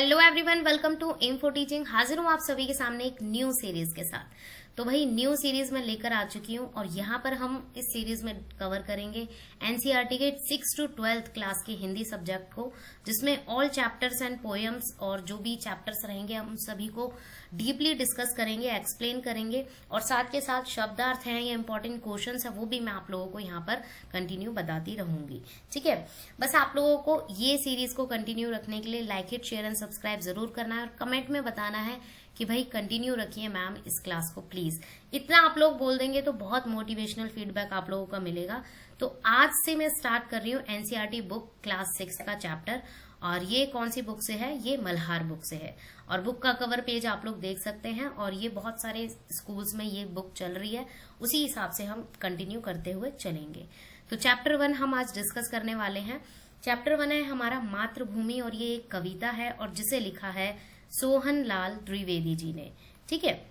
Hello everyone, welcome to M for teaching. हाजिर हूँ आप सभी के सामने एक न्यू सीरीज के साथ। तो भाई न्यू सीरीज में लेकर आ चुकी हूँ और यहाँ पर हम इस सीरीज में कवर करेंगे एनसीईआरटी के 6 to 12th क्लास के हिंदी सब्जेक्ट को, जिसमें ऑल चैप्टर्स एंड पोएम्स और जो भी चैप्टर्स रहेंगे हम सभी को डीपली डिस्कस करेंगे, एक्सप्लेन करेंगे और साथ के साथ शब्दार्थ हैं या इंपॉर्टेंट क्वेश्चंस है वो भी मैं आप लोगों को यहाँ पर कंटिन्यू बताती रहूंगी। ठीक है, बस आप लोगों को ये सीरीज को कंटिन्यू रखने के लिए like it, share and subscribe जरूर करना है और कमेंट में बताना है कि भाई कंटिन्यू रखिए मैम इस क्लास को प्लीज। इतना आप लोग बोल देंगे तो बहुत मोटिवेशनल फीडबैक आप लोगों का मिलेगा। तो आज से मैं स्टार्ट कर रही हूँ एनसीईआरटी बुक क्लास 6 का चैप्टर, और ये कौन सी बुक से है? ये मल्हार बुक से है। और बुक का कवर पेज आप लोग देख सकते हैं और ये बहुत सारे स्कूल्स में ये बुक चल रही है, उसी हिसाब से हम कंटिन्यू करते हुए चलेंगे। तो चैप्टर 1 हम आज डिस्कस करने वाले हैं। चैप्टर 1 है हमारा मातृभूमि और ये एक कविता है और जिसे लिखा है सोहन लाल द्विवेदी जी ने। ठीक है,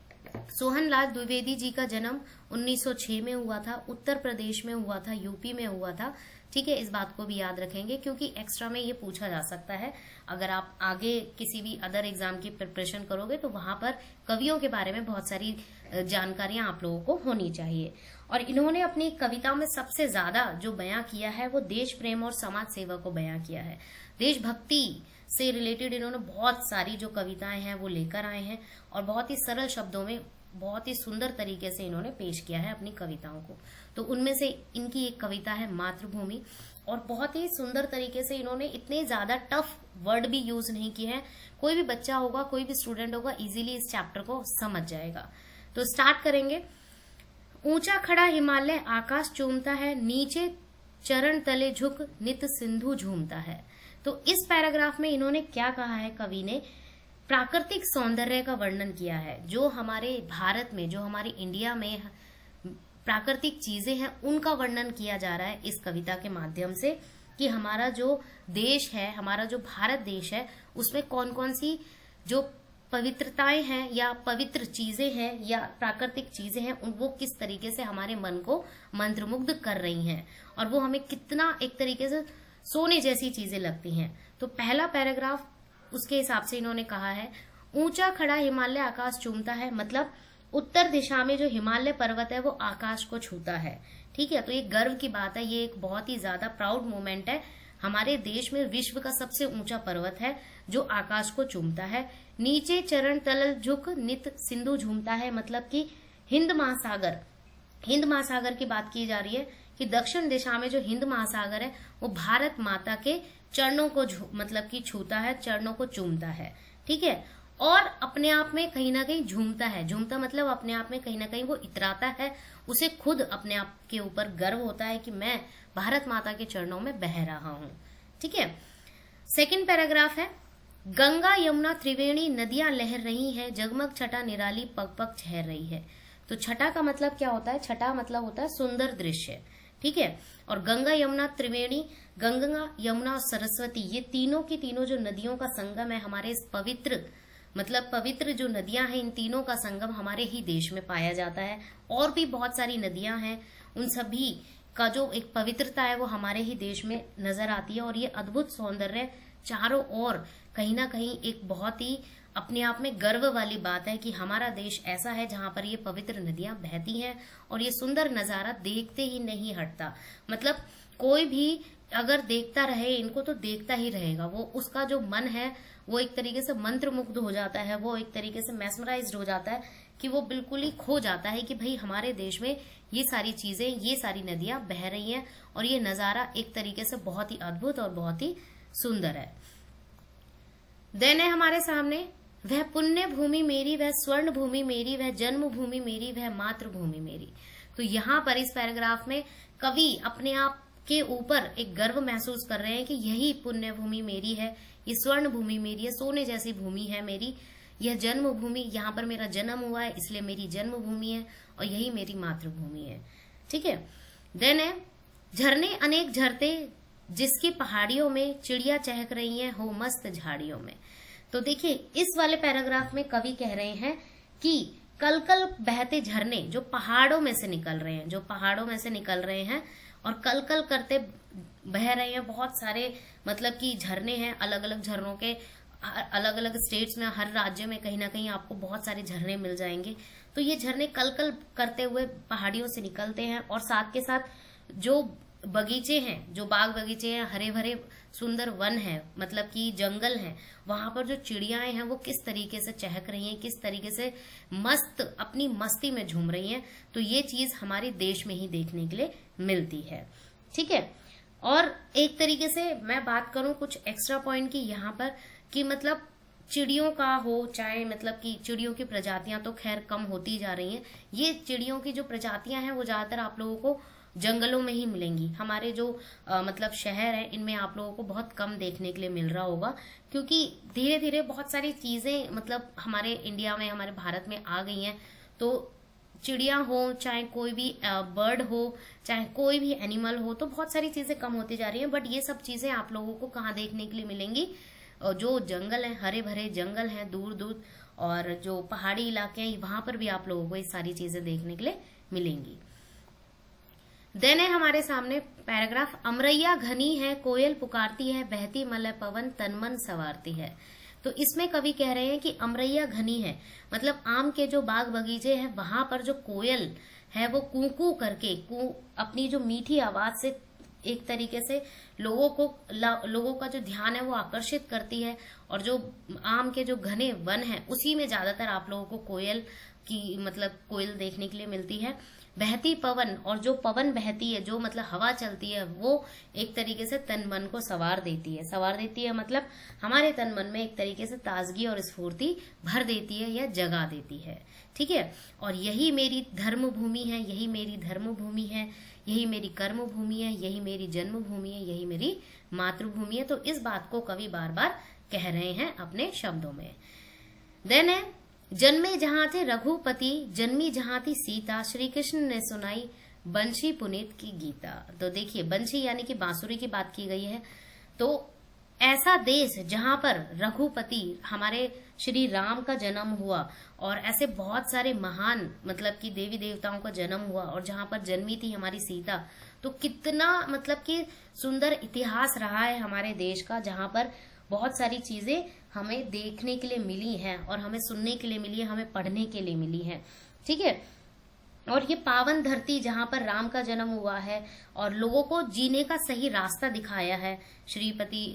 सोहन लाल द्विवेदी जी का जन्म 1906 में हुआ था, उत्तर प्रदेश में हुआ था, यूपी में हुआ था। ठीक है, इस बात को भी याद रखेंगे क्योंकि एक्स्ट्रा में ये पूछा जा सकता है। अगर आप आगे किसी भी अदर एग्जाम की प्रिपरेशन करोगे तो वहां पर कवियों के बारे में बहुत सारी जानकारियां आप लोगों को होनी चाहिए। और इन्होंने अपनी कविताओं में सबसे ज्यादा जो बयां किया है वो देश प्रेम और समाज सेवा को बयां किया है। देशभक्ति से रिलेटेड इन्होंने बहुत सारी जो कविताएं हैं वो लेकर आए हैं और बहुत ही सरल शब्दों में बहुत ही सुंदर तरीके से इन्होंने पेश किया है अपनी कविताओं को। तो उनमें से इनकी एक कविता है मातृभूमि, और बहुत ही सुंदर तरीके से इन्होंने इतने ज्यादा टफ वर्ड भी यूज नहीं किए हैं। कोई भी बच्चा होगा, कोई भी स्टूडेंट होगा, इजीली इस चैप्टर को समझ जाएगा। तो स्टार्ट करेंगे। ऊंचा खड़ा हिमालय आकाश चूमता है, नीचे चरण तले झुक नित सिंधु झूमता है। तो इस पैराग्राफ में इन्होंने क्या कहा है? कवि ने प्राकृतिक सौंदर्य का वर्णन किया है। जो हमारे भारत में, जो हमारे इंडिया में प्राकृतिक चीजें हैं उनका वर्णन किया जा रहा है इस कविता के माध्यम से, कि हमारा जो देश है, हमारा जो भारत देश है, उसमें कौन कौन सी जो पवित्रताएं हैं या पवित्र चीजें हैं या प्राकृतिक चीजें हैं, वो किस तरीके से हमारे मन को मंत्रमुग्ध कर रही हैं और वो हमें कितना एक तरीके से सोने जैसी चीजें लगती हैं। तो पहला पैराग्राफ उसके हिसाब से इन्होंने कहा है, ऊंचा खड़ा हिमालय आकाश चूमता है, मतलब उत्तर दिशा में जो हिमालय पर्वत है वो आकाश को छूता है। ठीक है, तो ये गर्व की बात है, ये एक बहुत ही ज्यादा प्राउड मोमेंट है। हमारे देश में विश्व का सबसे ऊंचा पर्वत है जो आकाश को चूमता है। नीचे चरण तल झुक नित सिंधु झूमता है, मतलब कि हिंद महासागर की बात की जा रही है कि दक्षिण दिशा में जो हिंद महासागर है वो भारत माता के चरणों को मतलब कि छूता है, चरणों को चूमता है। ठीक है, और अपने आप में कहीं ना कहीं झूमता है। झूमता मतलब अपने आप में कहीं ना कहीं वो इतराता है, उसे खुद अपने आप के ऊपर गर्व होता है कि मैं भारत माता के चरणों में बह रहा हूं। ठीक है, सेकंड पैराग्राफ है, गंगा यमुना त्रिवेणी नदियां लहर रही है, जगमग छटा निराली पग पग ठहर रही है। तो छटा का मतलब क्या होता है? छटा मतलब होता है सुंदर दृश्य। ठीक है, और गंगा यमुना त्रिवेणी, गंगा यमुना और सरस्वती, ये तीनों की तीनों जो नदियों का संगम है हमारे इस पवित्र जो नदियां हैं, इन तीनों का संगम हमारे ही देश में पाया जाता है। और भी बहुत सारी नदियां हैं, उन सभी का जो एक पवित्रता है वो हमारे ही देश में नजर आती है। और ये अद्भुत सौंदर्य चारों ओर कहीं ना कहीं एक बहुत ही अपने आप में गर्व वाली बात है कि हमारा देश ऐसा है जहां पर ये पवित्र नदियां बहती हैं और ये सुंदर नजारा देखते ही नहीं हटता। मतलब कोई भी अगर देखता रहे इनको तो देखता ही रहेगा, वो उसका जो मन है वो एक तरीके से मंत्रमुग्ध हो जाता है, वो एक तरीके से मैस्मराइज्ड हो जाता है कि वो बिल्कुल ही खो जाता है कि भाई हमारे देश में ये सारी चीजें, ये सारी नदियां बह रही हैं और ये नजारा एक तरीके से बहुत ही अद्भुत और बहुत ही सुंदर है। देन है हमारे सामने, वह पुण्य भूमि मेरी, वह स्वर्ण भूमि मेरी, वह जन्मभूमि मेरी, वह मातृभूमि मेरी। तो यहाँ पर इस पैराग्राफ में कवि अपने आप के ऊपर एक गर्व महसूस कर रहे हैं कि यही पुण्य भूमि मेरी है, ये स्वर्ण भूमि मेरी है, सोने जैसी भूमि है मेरी, यह जन्मभूमि, यहाँ पर मेरा जन्म हुआ है इसलिए मेरी जन्मभूमि है और यही मेरी मातृभूमि है। ठीक है, देन है, झरने अनेक झरते जिसकी पहाड़ियों में, चिड़िया चहक रही हैं हो मस्त झाड़ियों में। तो देखिए इस वाले पैराग्राफ में कवि कह रहे हैं कि कल कल बहते झरने जो पहाड़ों में से निकल रहे हैं और कल कल करते बह रहे हैं, बहुत सारे मतलब कि झरने हैं, अलग अलग झरनों के अलग अलग स्टेट्स में, हर राज्य में कहीं ना कहीं आपको बहुत सारे झरने मिल जाएंगे। तो ये झरने कल कल करते हुए पहाड़ियों से निकलते हैं, और साथ के साथ जो बगीचे हैं, जो बाग बगीचे हैं, हरे भरे सुंदर वन है, मतलब कि जंगल है, वहां पर जो चिड़ियाएं हैं वो किस तरीके से चहक रही हैं, किस तरीके से मस्त अपनी मस्ती में झूम रही हैं, तो ये चीज हमारे देश में ही देखने के लिए मिलती है। ठीक है। और एक तरीके से मैं बात करूं कुछ एक्स्ट्रा पॉइंट की यहाँ पर, कि मतलब चिड़ियों का हो चाहे, मतलब कि चिड़ियों की प्रजातियां तो खैर कम होती जा रही हैं। ये चिड़ियों की जो प्रजातियां हैं वो ज्यादातर आप लोगों को जंगलों में ही मिलेंगी। हमारे जो मतलब शहर है इनमें आप लोगों को बहुत कम देखने के लिए मिल रहा होगा, क्योंकि धीरे धीरे बहुत सारी चीजें मतलब हमारे इंडिया में, हमारे भारत में आ गई हैं। तो चिड़िया हो चाहे कोई भी बर्ड हो चाहे कोई भी एनिमल हो, तो बहुत सारी चीजें कम होती जा रही हैं। बट ये सब चीजें आप लोगों को कहाँ देखने के लिए मिलेंगी? जो जंगल है, हरे भरे जंगल हैं दूर दूर, और जो पहाड़ी इलाके हैं वहां पर भी आप लोगों को ये सारी चीजें देखने के लिए मिलेंगी। देन है हमारे सामने पैराग्राफ, अमरैया घनी है, कोयल पुकारती है, बहती मलय पवन तन मन संवारती है। तो इसमें कवि कह रहे हैं कि अमरैया घनी है, मतलब आम के जो बाग बगीचे हैं वहां पर जो कोयल है वो कू कू करके अपनी जो मीठी आवाज से एक तरीके से लोगों का जो ध्यान है वो आकर्षित करती है। और जो आम के जो घने वन है उसी में ज्यादातर आप लोगों को कोयल की मतलब कोयल देखने के लिए मिलती है। बहती पवन, और जो पवन बहती है, जो मतलब हवा चलती है, वो एक तरीके से तन मन को संवार देती है। संवार देती है मतलब हमारे तन मन में एक तरीके से ताजगी और स्फूर्ति भर देती है या जगा देती है। ठीक है। और यही मेरी धर्म भूमि है, यही मेरी धर्म भूमि है, यही मेरी कर्म भूमि है, यही मेरी जन्म भूमि है, यही मेरी मातृभूमि है। तो इस बात को कवि बार बार कह रहे हैं अपने शब्दों में। देन है, जन्मे जहां थे रघुपति, जन्मी जहां थी सीता, श्री कृष्ण ने सुनाई बंशी पुनीत की गीता। तो देखिए बंशी यानी कि बांसुरी की बात की गई है। तो ऐसा देश जहां पर रघुपति हमारे श्री राम का जन्म हुआ, और ऐसे बहुत सारे महान मतलब कि देवी देवताओं का जन्म हुआ, और जहां पर जन्मी थी हमारी सीता, तो कितना मतलब कि सुंदर इतिहास रहा है हमारे देश का, जहां पर बहुत सारी चीजें हमें देखने के लिए मिली हैं, और हमें सुनने के लिए मिली है, हमें पढ़ने के लिए मिली है। ठीक है। और ये पावन धरती जहां पर राम का जन्म हुआ है और लोगों को जीने का सही रास्ता दिखाया है श्रीपति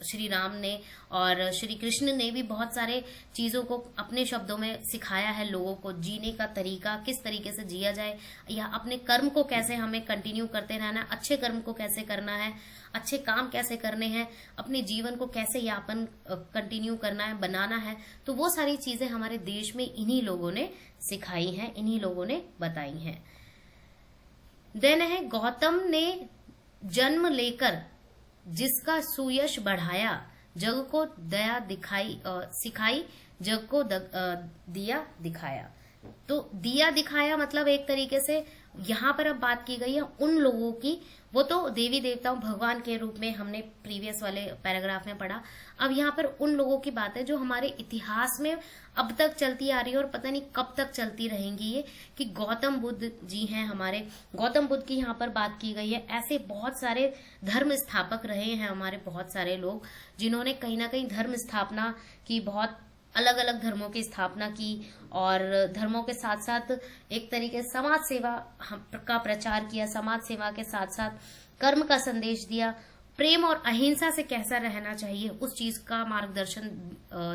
श्री राम ने, और श्री कृष्ण ने भी बहुत सारे चीजों को अपने शब्दों में सिखाया है लोगों को, जीने का तरीका किस तरीके से जिया जाए, या अपने कर्म को कैसे हमें कंटिन्यू करते रहना है, अच्छे कर्म को कैसे करना है, अच्छे काम कैसे करने हैं, अपने जीवन को कैसे यापन कंटिन्यू करना है, बनाना है। तो वो सारी चीजें हमारे देश में इन्हीं लोगों ने सिखाई हैं, इन्हीं लोगों ने बताई हैं। देन है, गौतम ने जन्म लेकर जिसका सुयश बढ़ाया, जग को दया सिखाई, जग को दिया दिखाया। तो दिया दिखाया मतलब एक तरीके से यहाँ पर अब बात की गई है उन लोगों की, वो तो देवी देवताओं भगवान के रूप में हमने प्रीवियस वाले पैराग्राफ में पढ़ा। अब यहाँ पर उन लोगों की बात है जो हमारे इतिहास में अब तक चलती आ रही है, और पता नहीं कब तक चलती रहेंगी ये, कि गौतम बुद्ध जी हैं हमारे, गौतम बुद्ध की यहाँ पर बात की गई है। ऐसे बहुत सारे धर्म स्थापक रहे हैं हमारे, बहुत सारे लोग जिन्होंने कहीं ना कहीं धर्म स्थापना की, बहुत अलग अलग धर्मों की स्थापना की, और धर्मों के साथ साथ एक तरीके से समाज सेवा का प्रचार किया, समाज सेवा के साथ साथ कर्म का संदेश दिया, प्रेम और अहिंसा से कैसा रहना चाहिए उस चीज का मार्गदर्शन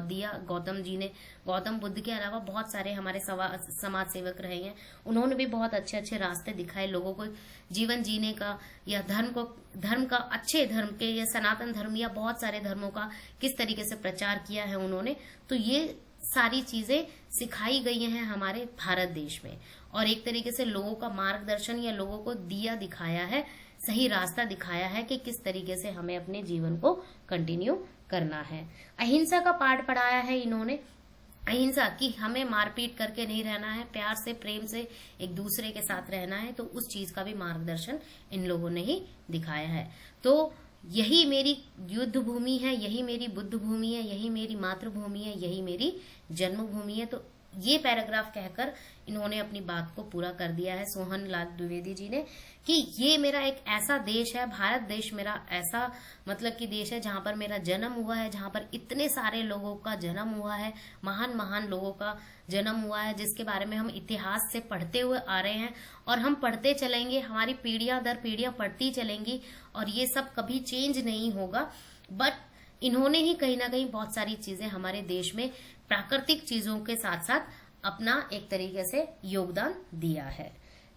दिया गौतम जी ने। गौतम बुद्ध के अलावा बहुत सारे हमारे समाज सेवक रहे हैं, उन्होंने भी बहुत अच्छे अच्छे रास्ते दिखाए लोगों को जीवन जीने का, या धर्म का अच्छे धर्म के, या सनातन धर्म या बहुत सारे धर्मों का किस तरीके से प्रचार किया है उन्होंने। तो ये सारी चीजें सिखाई गई हैं हमारे भारत देश में, और एक तरीके से लोगों का मार्गदर्शन या लोगों को दिया दिखाया है, सही रास्ता दिखाया है कि किस तरीके से हमें अपने जीवन को कंटिन्यू करना है। अहिंसा का पाठ पढ़ाया है इन्होंने, अहिंसा की हमें मारपीट करके नहीं रहना है, प्यार से प्रेम से एक दूसरे के साथ रहना है, तो उस चीज का भी मार्गदर्शन इन लोगों ने ही दिखाया है। तो यही मेरी युद्ध भूमि है, यही मेरी बुद्ध भूमि है, यही मेरी मातृभूमि है, यही मेरी जन्मभूमि है। तो ये पैराग्राफ कहकर इन्होंने अपनी बात को पूरा कर दिया है सोहन लाल द्विवेदी जी ने, कि ये मेरा एक ऐसा देश है, भारत देश मेरा ऐसा मतलब कि देश है जहां पर मेरा जन्म हुआ है, जहां पर इतने सारे लोगों का जन्म हुआ है, महान महान लोगों का जन्म हुआ है, जिसके बारे में हम इतिहास से पढ़ते हुए आ रहे हैं और हम पढ़ते चलेंगे, हमारी पीढ़ियां दर पीढ़ियां पढ़ती चलेंगी और ये सब कभी चेंज नहीं होगा। बट इन्होंने ही कहीं ना कहीं बहुत सारी चीजें हमारे देश में प्राकृतिक चीजों के साथ साथ अपना एक तरीके से योगदान दिया है।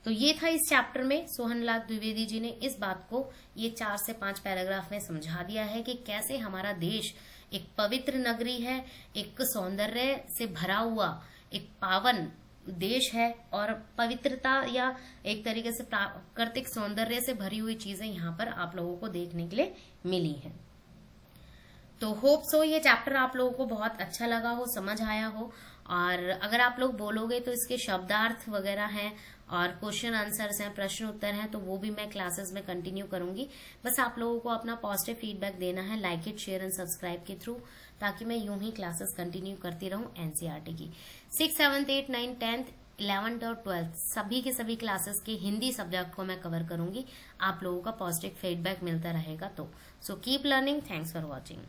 तो ये था इस चैप्टर में, सोहनलाल द्विवेदी जी ने इस बात को ये 4 से 5 पैराग्राफ में समझा दिया है कि कैसे हमारा देश एक पवित्र नगरी है, एक सौंदर्य से भरा हुआ एक पावन देश है और पवित्रता या एक तरीके से प्राकृतिक सौंदर्य से भरी हुई चीजें यहाँ पर आप लोगों को देखने के लिए मिली हैं। तो होप सो ये चैप्टर आप लोगों को बहुत अच्छा लगा हो, समझ आया हो, और अगर आप लोग बोलोगे तो इसके शब्दार्थ वगैरह हैं और क्वेश्चन आंसर्स हैं, प्रश्न उत्तर हैं, तो वो भी मैं क्लासेस में कंटिन्यू करूंगी। बस आप लोगों को अपना पॉजिटिव फीडबैक देना है, like it, share and subscribe के थ्रू, ताकि मैं यूं ही क्लासेस कंटिन्यू करती रहूं एनसीईआरटी की 6, 7, 8, 9, 10, 11th और 12th सभी के सभी क्लासेस के हिंदी सब्जेक्ट को मैं कवर करूंगी। आप लोगों का पॉजिटिव फीडबैक मिलता रहेगा तो। So keep learning. Thanks for watching.